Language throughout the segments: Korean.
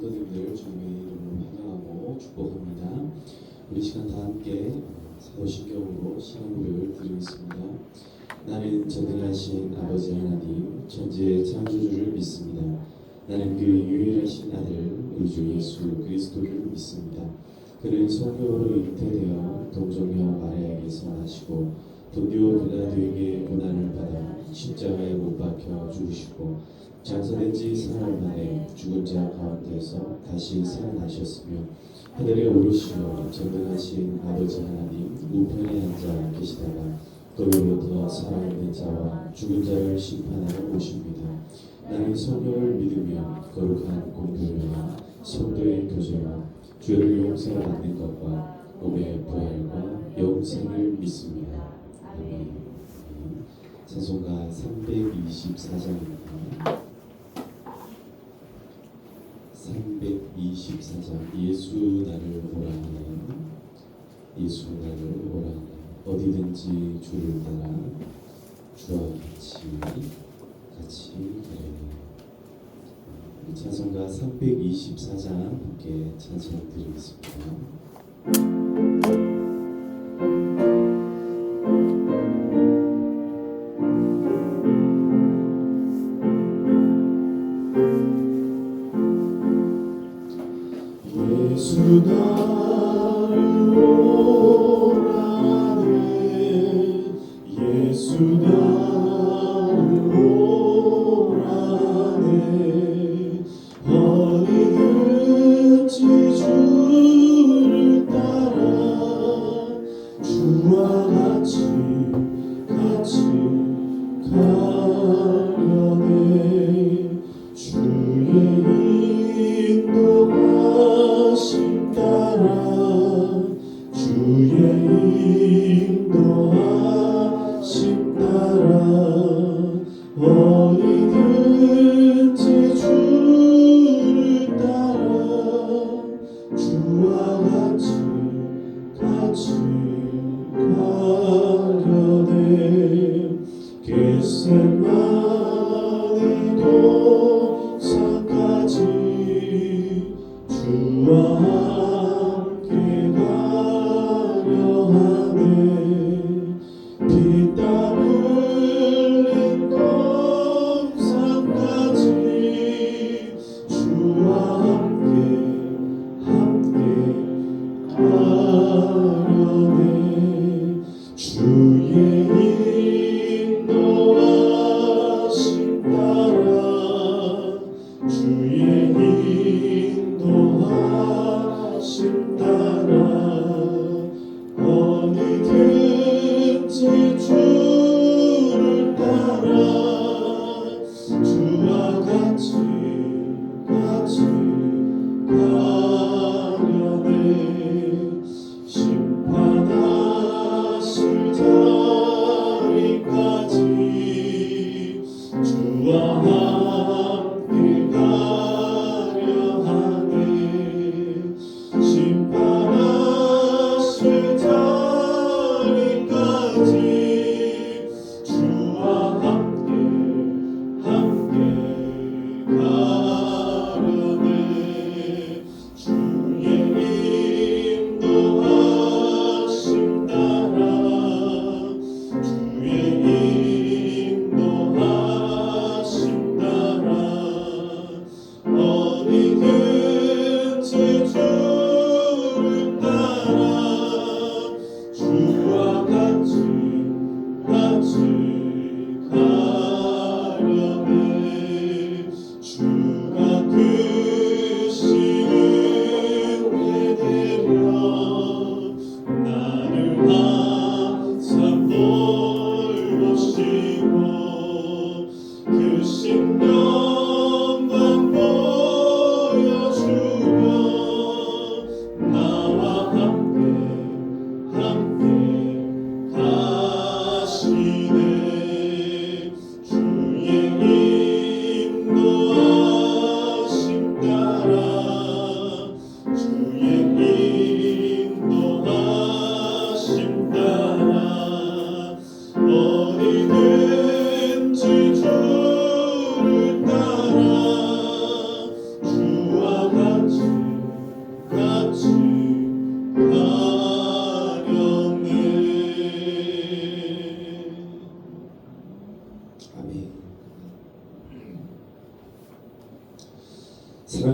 성도님들 주님의 이름으로 환영하고 축복합니다. 우리 시간 다 함께 사도신경으로 시간 고백을 드리겠습니다. 나는 전능하신 아버지 하나님 천지의 창조주를 믿습니다. 나는 그 유일하신 아들 우리 주 예수 그리스도를 믿습니다. 그는 성령으로 잉태되어 동정녀 마리아에게서 나시고 본디오 빌라도에게 고난을 받아 십자가에 못 박혀 죽으시고 장사된 지 사흘 만에 죽은 자 가운데서 다시 살아나셨으며 하늘에 오르시어 전능하신 아버지 하나님 우편에 앉아 계시다가 거기로부터 살아있는 자와 죽은 자를 심판하러 오십니다. 나는 성령을 믿으며 거룩한 공교회와 성도의 교제와 죄를 용서받는 것과 몸의 부활과 영생을 믿습니다. 아멘. 찬송가 324장입니다. 324장 예수 나를 오라하네 예수 나를 오라하네 어디든지 주를 따라 주와 같이 가려니. 찬송가 324장 함께 찬송드리겠습니다. 예수 나를 오라네 예수 나를 오라네 어디든지 주를 따라 주와 같이 가려네 주의 인도하심 따라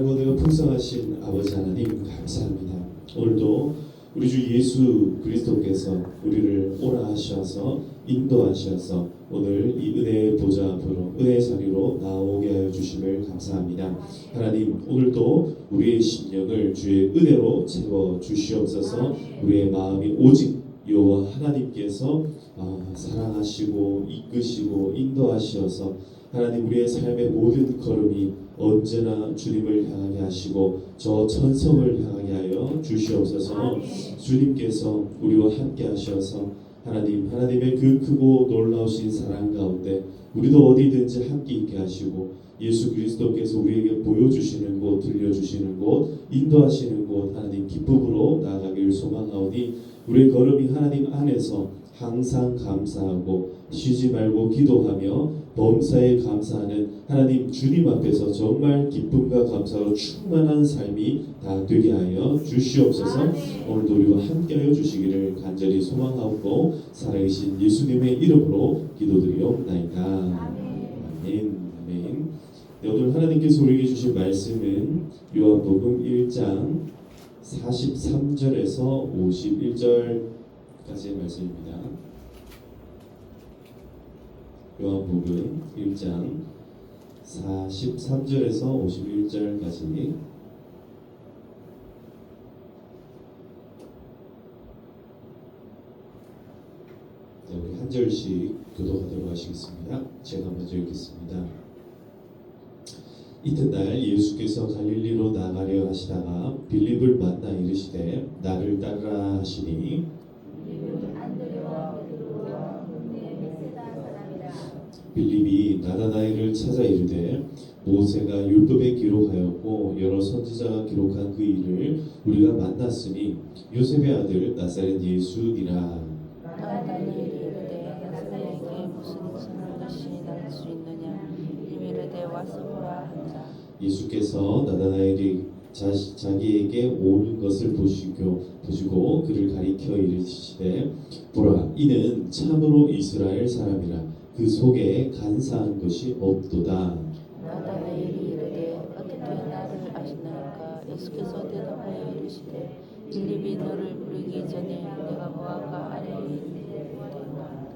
사랑과 은혜가 풍성하신 아버지 하나님 감사합니다. 오늘도 우리 주 예수 그리스도께서 우리를 오라 하셔서 인도하셔서 오늘 이 은혜의 보좌 앞으로 은혜의 자리로 나오게 하여 주심을 감사합니다. 하나님 오늘도 우리의 심령을 주의 은혜로 채워 주시옵소서. 우리의 마음이 오직 여호와 하나님께서 사랑하시고 이끄시고 인도하시어서 하나님 우리의 삶의 모든 걸음이 언제나 주님을 향하게 하시고 저 천성을 향하게 하여 주시옵소서. 주님께서 우리와 함께 하셔서 하나님의 그 크고 놀라우신 사랑 가운데 우리도 어디든지 함께 있게 하시고 예수 그리스도께서 우리에게 보여주시는 곳, 들려주시는 곳, 인도하시는 곳 하나님 기쁨으로 나아가길 소망하오니 우리의 걸음이 하나님 안에서 항상 감사하고 쉬지 말고 기도하며 범사에 감사하는 하나님 주님 앞에서 정말 기쁨과 감사로 충만한 삶이 다 되게 하여 주시옵소서. 오늘도 우리와 함께하여 주시기를 간절히 소망하고 살아계신 예수님의 이름으로 기도드리옵나이다. 아멘. 아멘. 네, 오늘 하나님께서 우리에게 주신 말씀은 요한복음 1장 43절에서 51절까지의 말씀입니다. 요한복음 1장 43절에서 51절까지 우리 한 절씩 교독하도록 하시겠습니다. 제가 먼저 읽겠습니다. 이튿날 예수께서 갈릴리로 나가려 하시다가 빌립을 만나 이르시되 나를 따르라 하시니 빌립이 나다나엘을 찾아 이르되 모세가 율법에 기록하였고 여러 선지자가 기록한 그 일을 우리가 만났으니 요셉의 아들 나사렛 예수니라. 나다나엘이 이르되 나사렛에게 무슨 것이 나올 수 있느냐. 빌립이 이르되 와서 보라 하니라. 예수께서 나다나엘이 자기에게 오는 것을 보시고 그를 가리켜 이르시되 보라 이는 참으로 이스라엘 사람이라. 그 속에 간사한 것이 없도다. 나다나엘이 이르되 어떻게 나를 아시나이까. 예수께서 대답하여 이르시되 빌립이 너를 부르기 전에 내가 무화과 아래에 있느니라.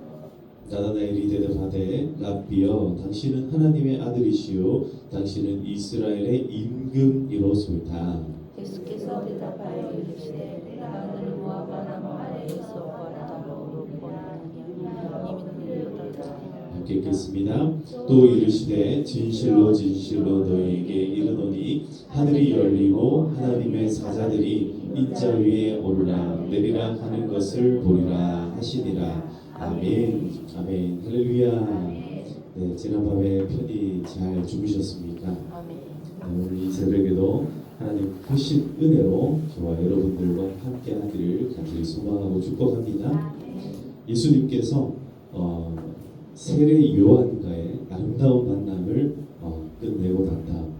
나다나엘이 대답하되 랍비여 당신은 하나님의 아들이시요 당신은 이스라엘의 임금이로소이다. 예수께서 대답하여 이르시되 내가 너를 무화과 나무 아래에서 보았다고 보느냐. 이미 너희보다 함께 읽겠습니다. 또 이르시되 진실로 진실로 너희에게 이르노니 하늘이 열리고 하나님의 사자들이 인자 위에 올라 내리라 하는 것을 보리라 하시니라. 아멘. 아멘. 할렐루야. 네, 지난밤에 편히 잘 주무셨습니까? 아멘. 네, 오늘 이 새벽에도 하나님 크신 은혜로 저와 여러분들과 함께 하기를 간절히 소망하고 축복합니다. 예수님께서 세례 요한과의 아름다운 만남을 끝내고 난 다음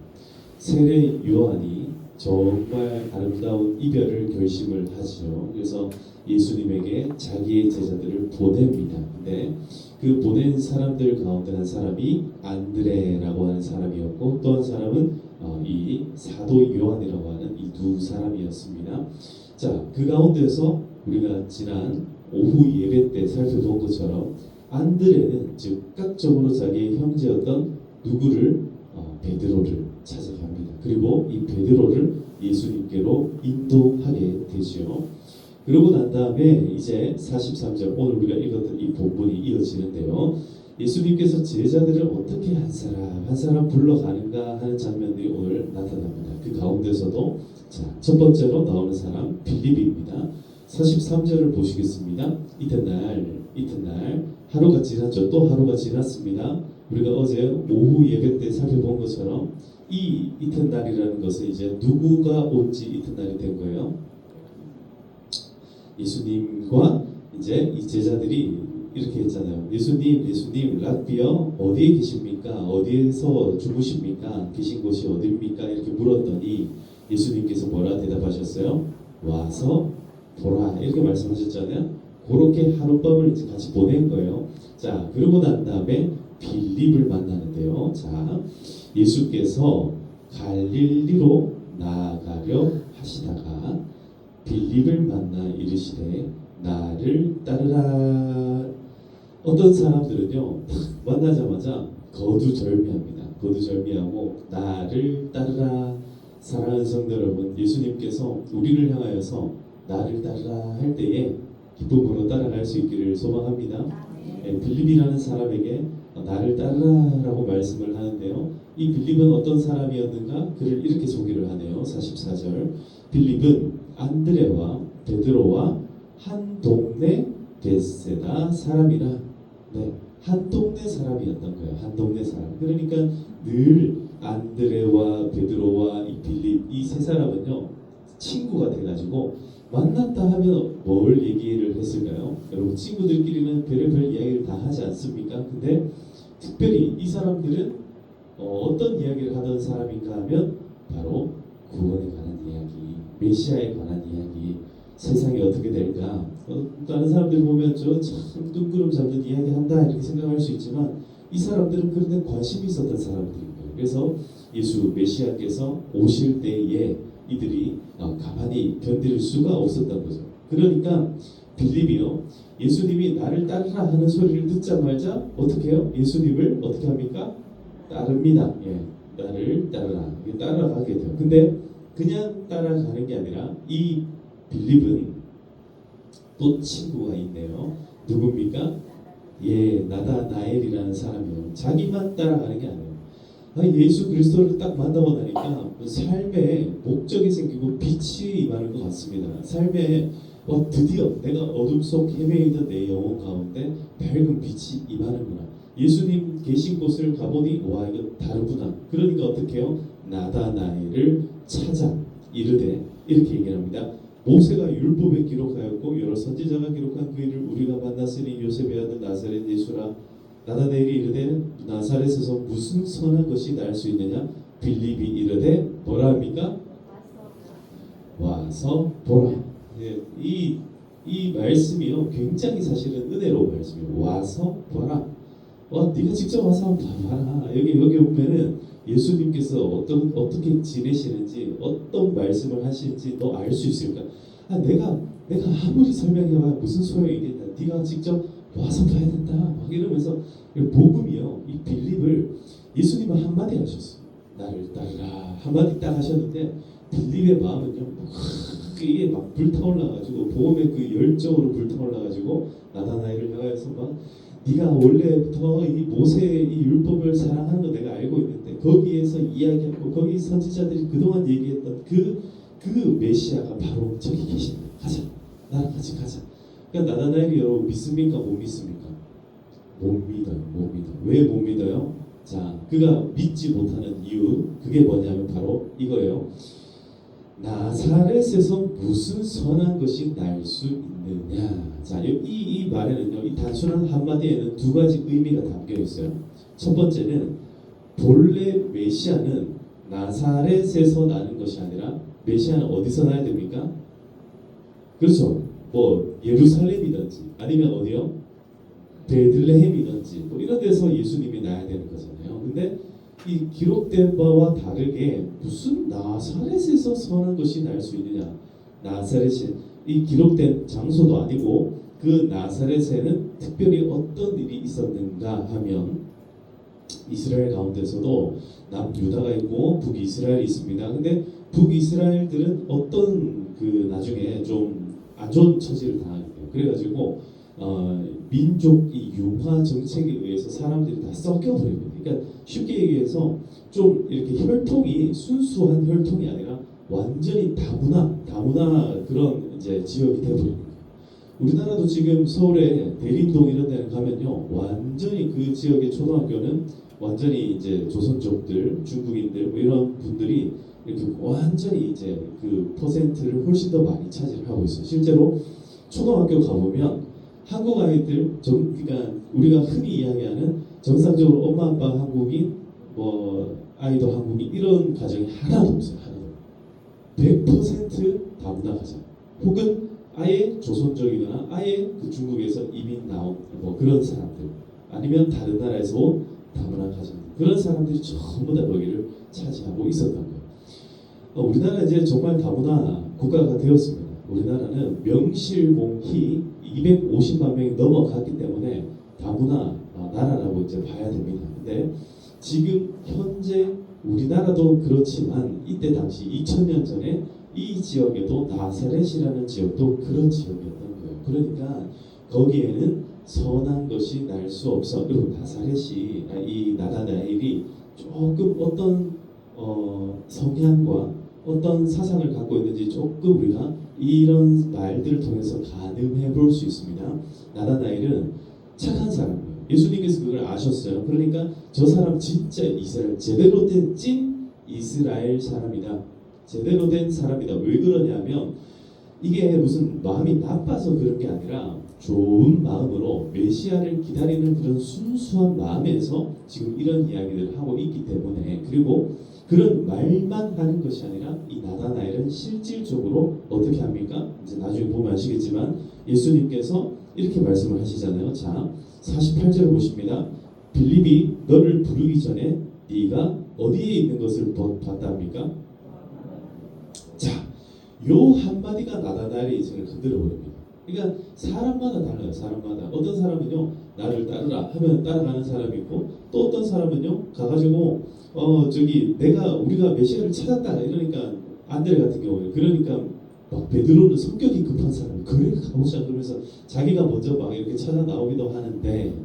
세례 요한이 정말 아름다운 이별을 결심을 하죠. 그래서 예수님에게 자기의 제자들을 보냅니다. 근데 그 보낸 사람들 가운데 한 사람이 안드레라고 하는 사람이었고 또 한 사람은 이 사도 요한이라고 하는 이 두 사람이었습니다. 자, 그 가운데서 우리가 지난 오후 예배 때 살펴본 것처럼 안드레는 즉각적으로 자기의 형제였던 누구를 베드로를 찾아갑니다. 그리고 이 베드로를 예수님께로 인도하게 되지요. 그러고 난 다음에 이제 43절 오늘 우리가 읽었던 이 본문이 이어지는데요. 예수님께서 제자들을 어떻게 한 사람 불러가는가 하는 장면들이 오늘 나타납니다. 그 가운데서도 첫 번째로 나오는 사람 빌립입니다. 43절을 보시겠습니다. 이튿날 하루가 지났죠. 또 하루가 지났습니다. 우리가 어제 오후 예배 때 살펴본 것처럼 이 이튿날이라는 것은 이제 누구가 온지 이튿날이 된 거예요. 예수님과 이제 이 제자들이 이렇게 했잖아요. 예수님 랍비여 어디에 계십니까? 어디에서 주무십니까? 계신 곳이 어디입니까? 이렇게 물었더니 예수님께서 뭐라 대답하셨어요? 와서 보라 이렇게 말씀하셨잖아요. 그렇게 하룻밤을 이제 같이 보낸 거예요. 자, 그러고 난 다음에 빌립을 만나는데요. 자, 예수께서 갈릴리로 나아가려 하시다가 빌립을 만나 이르시되 나를 따르라. 어떤 사람들은요 딱 만나자마자 거두절미합니다. 거두절미하고 나를 따르라. 사랑하는 성도 여러분, 예수님께서 우리를 향하여서 나를 따르라 할 때에 기쁨으로 따라갈 수 있기를 소망합니다. 빌립이라는 사람에게 나를 따르라라고 말씀을 하는데요. 이 빌립은 어떤 사람이었는가? 그를 이렇게 소개를 하네요. 44절. 빌립은 안드레와 베드로와 한 동네 베세다 사람이라. 네, 한 동네 사람이었던 거예요. 한 동네 사람. 그러니까 늘 안드레와 베드로와 이 빌립 이 세 사람은요 친구가 돼가지고 만났다 하면 뭘 얘기를 했을까요? 여러분 친구들끼리는 별의별 이야기를 다 하지 않습니까? 근데 특별히 이 사람들은 어떤 이야기를 하던 사람인가 하면 바로 구원에 관한 이야기, 메시아에 관한 이야기, 세상이 어떻게 될까? 다른 사람들 보면 저 참 뜬구름 잡는 이야기 한다 이렇게 생각할 수 있지만 이 사람들은 그런 데 관심이 있었던 사람들인 거예요. 그래서 예수 메시아께서 오실 때에 이들이 가만히 견딜 수가 없었던 거죠. 그러니까 빌립이요 예수님이 나를 따르라 하는 소리를 듣자마자 어떻게 해요? 예수님을 어떻게 합니까? 따릅니다. 예, 나를 따르라. 따라가게 돼요. 근데 그냥 따라가는 게 아니라 이 빌립은 또 친구가 있네요. 누굽니까? 예, 나다나엘이라는 사람이요. 자기만 따라가는 게 아니에요. 예수 그리스도를 딱 만나고 나니까 삶에 목적이 생기고 빛이 임하는 것 같습니다. 삶에 드디어 내가 어둠 속 헤매이던 내 영혼 가운데 밝은 빛이 임하는구나. 예수님 계신 곳을 가보니 와 이거 다르구나. 그러니까 어떻게 해요? 나다나엘을 찾아 이르되 이렇게 얘기합니다. 모세가 율법에 기록하였고 여러 선지자가 기록한 그 일을 우리가 만났으니 요셉의 아들 나사렛 예수라. 나다나엘이 이르되 나사렛에서 무슨 선한 것이 날 수 있느냐? 빌립이 이르되 뭐라 합니까? 와서 보라. 예, 이 말씀이요 굉장히 사실은 은혜로운 말씀이에요. 와서 보라. 네가 직접 와서 한번 봐라. 여기 보면은 예수님께서 어떻게 지내시는지 어떤 말씀을 하시는지 너 알 수 있을까? 내가 아무리 설명해봐야 무슨 소용이 있겠냐. 네가 직접 와서 봐야 된다. 막 이러면서 복음이요. 이 빌립을 예수님은 한마디 하셨어요. 나를 따르라. 한마디 딱 하셨는데 빌립의 마음은요. 이게 막 불타올라가지고 복음의 그 열정으로 불타올라가지고 나다나엘을 향하여서 막 네가 원래부터 이 모세의 이 율법을 사랑하는 거 내가 알고 있는데 거기에서 이야기하고 거기 선지자들이 그동안 얘기했던 그 메시아가 바로 저기 계신다. 가자. 나랑 같이 가자. 그러니까 나다나엘이 여러분 믿습니까? 못 믿습니까? 못 믿어요. 못 믿어. 왜 못 믿어요? 자, 그가 믿지 못하는 이유 그게 뭐냐면 바로 이거예요. 나사렛에서 무슨 선한 것이 날 수 있느냐. 자, 이 말에는요, 이 단순한 한마디에는 두 가지 의미가 담겨 있어요. 첫 번째는 본래 메시아는 나사렛에서 나는 것이 아니라 메시아는 어디서 나야 됩니까? 그렇죠. 뭐 예루살렘이든지 아니면 어디요? 베들레헴이든지 뭐 이런 데서 예수님이 나야 되는 거잖아요. 근데 이 기록된 바와 다르게 무슨 나사렛에서 선한 것이 날 수 있느냐? 나사렛이 이 기록된 장소도 아니고 그 나사렛에는 특별히 어떤 일이 있었는가 하면 이스라엘 가운데서도 남유다가 있고 북이스라엘이 있습니다. 근데 북이스라엘들은 어떤 그 나중에 좀 안 좋은 처지를 당하게 돼요. 그래가지고 민족 이 융화 정책에 의해서 사람들이 다 섞여버립니다. 그러니까 쉽게 얘기해서 좀 이렇게 혈통이 순수한 혈통이 아니라 완전히 다문화 그런 이제 지역이 되어버립니다. 우리나라도 지금 서울에 대림동 이런 데는 가면요 완전히 그 지역의 초등학교는 완전히 이제 조선족들, 중국인들 뭐 이런 분들이 이렇게 완전히 이제 그 퍼센트를 훨씬 더 많이 차지를 하고 있어요. 실제로 초등학교 가보면 한국 아이들 그러니까 우리가 흔히 이야기하는 정상적으로 엄마 아빠 한국인 뭐 아이도 한국인 이런 가정이 하나도 없어요. 하나도. 100% 다문화 가정. 혹은 아예 조선족이거나 아예 그 중국에서 이민 나온 뭐 그런 사람들 아니면 다른 나라에서 온 다문화 가정 그런 사람들이 전부 다 거기를 차지하고 있었던 거예요. 우리나라 이제 정말 다문화 국가가 되었습니다. 우리나라는 명실공히 250만 명이 넘어갔기 때문에 다문화 나라라고 이제 봐야 됩니다. 근데 지금 현재 우리나라도 그렇지만 이때 당시 2000년 전에 이 지역에도 나사렛이라는 지역도 그런 지역이었던 거예요. 그러니까 거기에는 선한 것이 날 수 없어. 그리고 나사렛이 이 나다나엘이 조금 어떤 성향과 어떤 사상을 갖고 있는지 조금 우리가 이런 말들을 통해서 가늠해 볼 수 있습니다. 나다나엘은 착한 사람이에요. 예수님께서 그걸 아셨어요. 그러니까 저 사람 진짜 이스라엘 제대로 된 찐 이스라엘 사람이다. 제대로 된 사람이다. 왜 그러냐면 이게 무슨 마음이 나빠서 그런 게 아니라 좋은 마음으로 메시아를 기다리는 그런 순수한 마음에서 지금 이런 이야기들을 하고 있기 때문에, 그리고 그런 말만 하는 것이 아니라 이 나다나엘은 실질적으로 어떻게 합니까? 이제 나중에 보면 아시겠지만 예수님께서 이렇게 말씀을 하시잖아요. 자, 48절 보십니다. 빌립이 너를 부르기 전에 네가 어디에 있는 것을 봤다 합니까? 자, 요 한마디가 나다나엘의 인생을 흔들어 버립니다. 그러니까 사람마다 달라요. 사람마다. 어떤 사람은요, 나를 따르라 하면 따라가는 사람이 있고, 또 어떤 사람은요, 가가지고 우리가 메시아를 찾았다 이러니까 안드레 같은 경우에, 그러니까 막 베드로는 성격이 급한 사람, 그래 가보자 그러면서 자기가 먼저 막 이렇게 찾아 나오기도 하는데,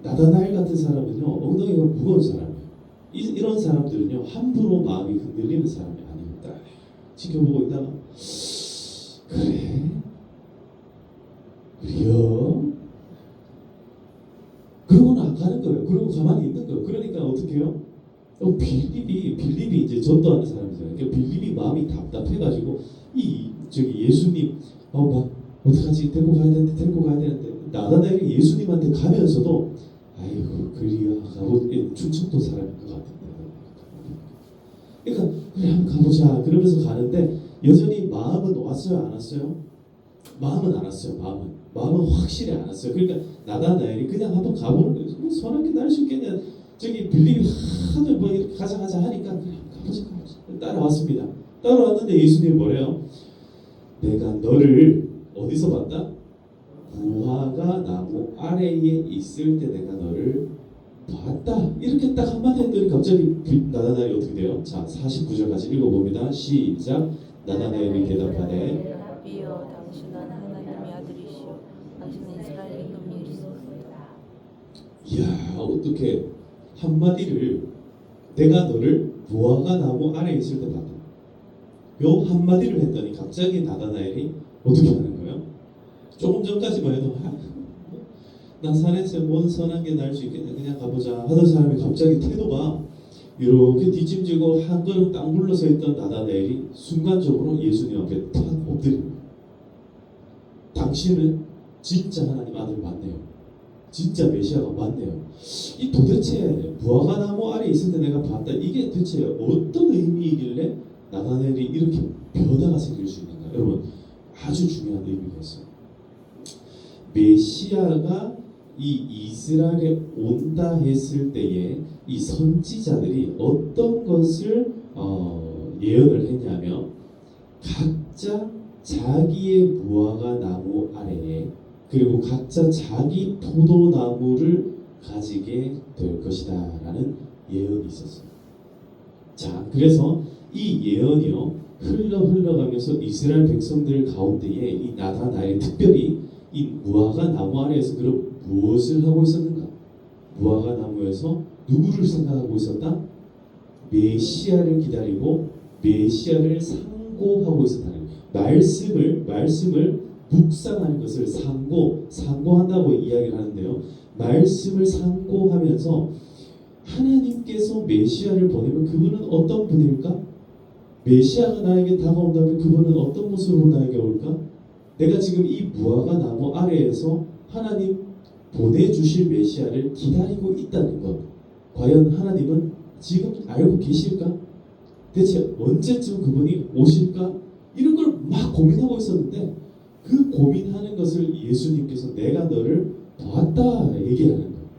나다나엘 같은 사람은요, 엉덩이가 무거운 사람이에요. 이런 사람들은요, 함부로 마음이 흔들리는 사람이 아닙니다. 지켜보고 있다가 그래? 그래요? 그러고는 안 가는 거예요. 그러고 가만히 있는 거예요. 그러니까 어떻게 해요? 빌립이 이제 전도하는 사람이잖아요. 그러니까 빌립이 마음이 답답해가지고 예수님 막 어떡하지? 데리고 가야 되는데 나다나엘이 예수님한테 가면서도 아이고 그리야 가고 충청도 사람인 것 같은데. 그러니까 그래 한번 가보자 그러면서 가는데 여전히 마음은 왔어요 안 왔어요? 마음은 안 왔어요. 마음은 확실히 안 왔어요. 그러니까 나다나엘이 그냥 한번 가보는 거예요. 뭐 선하게 날 수 있겠냐. 빌립이 하도 뭐 이렇게 가자 하니까 그래 가보자. 따라왔습니다. 따라왔는데 예수님이 뭐래요? 내가 너를 어디서 봤다? 무화과 나무 아래에 있을 때 내가 너를 봤다. 이렇게 딱 한마디 했더니 갑자기 나다나엘이 어떻게 돼요? 자, 49절까지 읽어봅니다. 시작. 나다나엘이 대답하되 이여 당신은 하나님의 아들이시오 당신은 이스라엘의 금이시오. 이야 어떻게 한마디를 내가 너를 무화과 나무 아래에 있을 때 봤다. 요 한마디를 했더니 갑자기 나다나엘이 어떻게 하는 거예요? 조금 전까지만 해도 나사렛에 뭔 선한 게 날 수 있겠냐 그냥 가보자 하던 사람이 갑자기 태도가 이렇게 뒷짐지고 한 걸음 딱 물러서 있던 나다나엘이 순간적으로 예수님 앞에 탁 엎드립니다. 당신은 진짜 하나님 아들 맞네요. 진짜 메시아가 맞네요. 이 도대체 무화과 나무 아래 있을 때 내가 봤다. 이게 대체 어떤 의미이길래 나다나엘이 이렇게 변화가 생길 수 있는가? 여러분 아주 중요한 의미가 있어요. 메시아가 이 이스라엘에 온다 했을 때에 이 선지자들이 어떤 것을 예언을 했냐면 각자 자기의 무화과 나무 아래에 그리고 각자 자기 포도나무를 가지게 될 것이다 라는 예언이 있었어요. 자, 그래서 이 예언이요 흘러가면서 이스라엘 백성들 가운데에 이 나다나엘이 특별히 이 무화과 나무 아래에서 그럼 무엇을 하고 있었는가? 무화과 나무에서 누구를 생각하고 있었다? 메시아를 기다리고 메시아를 상고하고 있었다는 거예요. 말씀을 묵상하는 것을 상고한다고 이야기를 하는데요. 말씀을 상고하면서 하나님께서 메시아를 보내면 그분은 어떤 분일까? 메시아가 나에게 다가온다면 그분은 어떤 모습으로 나에게 올까? 내가 지금 이 무화과 나무 아래에서 하나님 보내주실 메시아를 기다리고 있다는 것. 과연 하나님은 지금 알고 계실까? 대체 언제쯤 그분이 오실까? 이런 걸 막 고민하고 있었는데 그 고민하는 것을 예수님께서 내가 너를 봤다 얘기하는 거예요.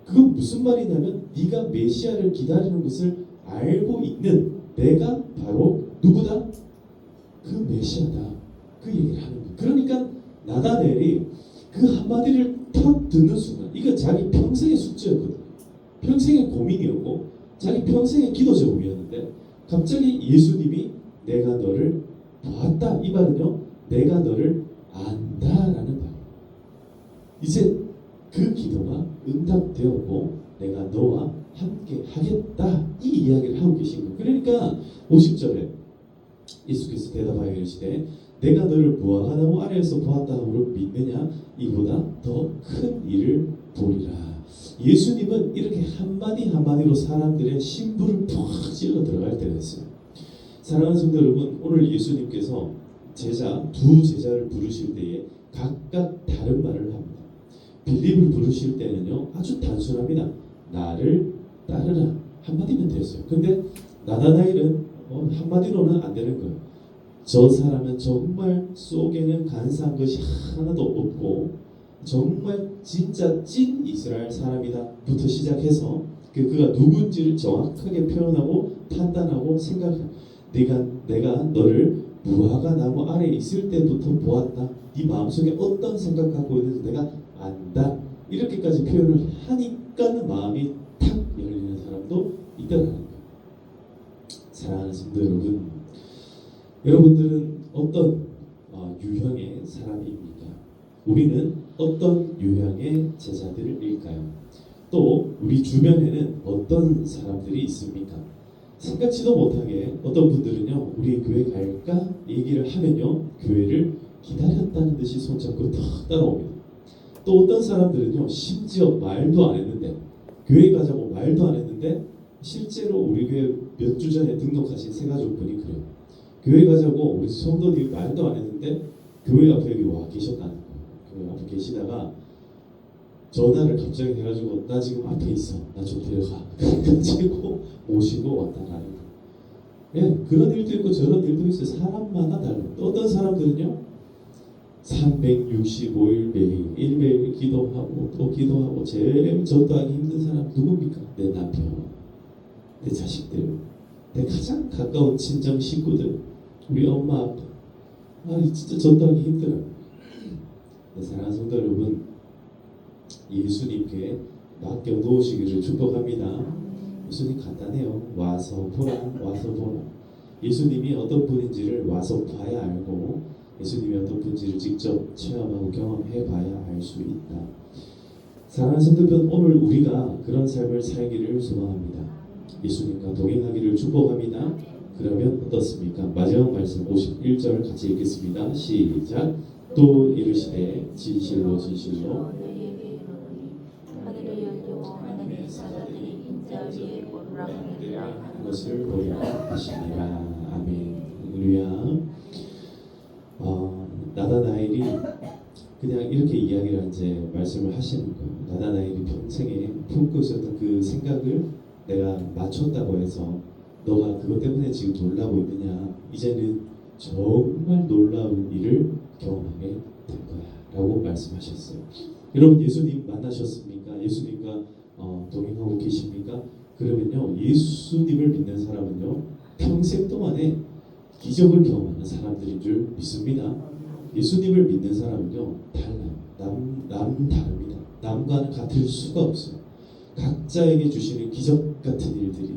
그건 무슨 말이냐면 네가 메시아를 기다리는 것을 알고 있는 내가 바로 누구다? 그 메시아다. 그 얘기를 하는 거예요. 그러니까 나다넬이 그 한마디를 탁 듣는 순간 이거 자기 평생의 숙제였거든요. 평생의 고민이었고 자기 평생의 기도 제목이었는데 갑자기 예수님이 내가 너를 보았다. 이 말은요. 내가 너를 안다라는 말이에요. 이제 그 기도가 응답되었고 내가 너와 함께 하겠다. 이 이야기를 하고 계신 거예요. 그러니까 50절에 예수께서 대답하여 이르시되 내가 너를 무화과나무 아래에서 보았다 함으로 믿느냐 이보다 더 큰 일을 보리라. 예수님은 이렇게 한마디 한마디로 사람들의 심부를 푹 찔러 들어갈 때가 있어요. 사랑하는 성도 여러분, 오늘 예수님께서 두 제자를 부르실 때에 각각 다른 말을 합니다. 빌립을 부르실 때는요 아주 단순합니다. 나를 따르라 한마디면 됐어요. 근데 나다나엘은 한마디로는 안 되는 거예요. 저 사람은 정말 속에는 간사한 것이 하나도 없고 정말 진짜 찐 이스라엘 사람이다 부터 시작해서 그가 누군지를 정확하게 표현하고 판단하고 생각해요. 내가 너를 무화과 나무 아래 있을 때부터 보았다. 네 마음속에 어떤 생각 갖고 있는지 내가 안다. 이렇게까지 표현을 하니까는 마음이 탁 열리는 사람도 있다는 거예요. 사랑하는 성도 여러분, 여러분들은 어떤 유형의 사람입니까? 우리는 어떤 유형의 제자들일까요? 또 우리 주변에는 어떤 사람들이 있습니까? 생각지도 못하게 어떤 분들은요 우리 교회 갈까 얘기를 하면요 교회를 기다렸다는 듯이 손잡고 탁 따라옵니다. 또 어떤 사람들은요 심지어 말도 안 했는데 교회 가자고 말도 안 했는데 실제로 우리 교회 몇 주 전에 등록하신 새가족분이 그래요. 교회 가자고 우리 성도들이 말도 안 했는데 교회 앞에 여기 와 계셨다는 거예요. 교회 앞에 계시다가 전화를 갑자기 해가지고 나 지금 앞에 있어. 나 좀 데려가. 그래가지고 모시고 왔다라는 거예요. 예, 그런 일도 있고 저런 일도 있어요. 사람마다 달라요. 또 어떤 사람들은요 365일 매일 기도하고 또 기도하고 제일 전도하기 힘든 사람 누굽니까? 내 남편, 내 자식들, 내 가장 가까운 친정 식구들, 우리 엄마 아빠. 진짜 전도하기 힘들어요. 네, 사랑하는 성도 여러분, 예수님께 맡겨 놓으시기를 축복합니다. 예수님 간단해요. 와서 보라, 와서 보라. 예수님이 어떤 분인지를 와서 봐야 알고 예수님이 어떤 분인지를 직접 체험하고 경험해 봐야 알 수 있다. 사랑하는 성도 여러분, 오늘 우리가 그런 삶을 살기를 소망합니다. 예수님과 동행하기를 축복합니다. 그러면 어떻습니까? 마지막 말씀 51절 같이 읽겠습니다. 시작. 또 이르시되 진실로 진실로 너희에게 이르노니 하늘이 열리고 하늘의 사자들이 인자 위에 오르락내리락 하는 것을 보리라 하시니라. 아멘. 할렐루야. 나다나엘이 그냥 이렇게 이야기를 이제 말씀을 하시는 거예요. 나다나엘이 평생에 품고 있었던 그 생각을 내가 맞췄다고 해서 너가 그것 때문에 지금 놀라고 있느냐? 이제는 정말 놀라운 일을 경험하게 될 거야 라고 말씀하셨어요. 여러분 예수님 만나셨습니까? 예수님과 동행하고 계십니까? 그러면요 예수님을 믿는 사람은요 평생 동안에 기적을 경험하는 사람들인 줄 믿습니다. 예수님을 믿는 사람은요 달라요. 남 다릅니다. 남과는 같을 수가 없어요. 각자에게 주시는 기적 같은 일들이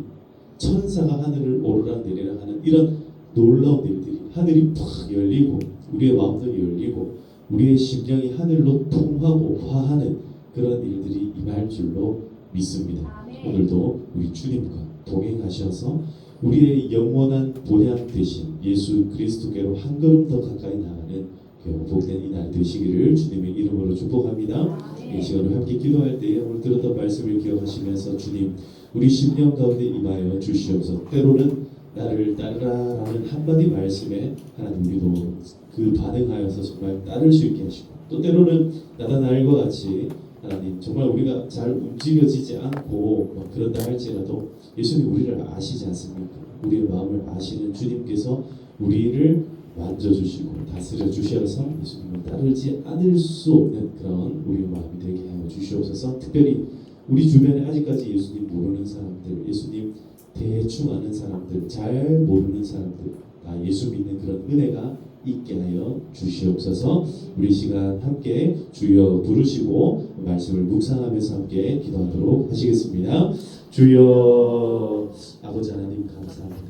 천사가 하늘을 오르락내리락 하는 이런 놀라운 일들이 하늘이 팍 열리고 우리의 마음들이 열리고 우리의 심령이 하늘로 통하고 화하는 그런 일들이 임할 줄로 믿습니다. 오늘도 우리 주님과 동행하셔서 우리의 영원한 본향 되신 예수 그리스도께로 한 걸음 더 가까이 나가는 복된 이날 되시기를 주님의 이름으로 축복합니다. 이 시간을 함께 기도할 때에 오늘 들었던 말씀을 기억하시면서 주님 우리 심령 가운데 임하여 주시옵소서. 때로는 나를 따르라라는 한마디 말씀에 하나님 우리도 그 반응하여서 정말 따를 수 있게 하시고 또 때로는 나다나엘과 같이 하나님 정말 우리가 잘 움직여지지 않고 그런다 할지라도 예수님 우리를 아시지 않습니까? 우리의 마음을 아시는 주님께서 우리를 만져주시고 다스려 주셔서 예수님을 따르지 않을 수 없는 그런 우리의 마음이 되게 하여 주시옵소서. 특별히 우리 주변에 아직까지 예수님 모르는 사람들, 예수님 대충 아는 사람들, 잘 모르는 사람들 다 예수 믿는 그런 은혜가 있게 하여 주시옵소서. 우리 시간 함께 주여 부르시고 말씀을 묵상하면서 함께 기도하도록 하시겠습니다. 주여. 아버지 하나님 감사합니다.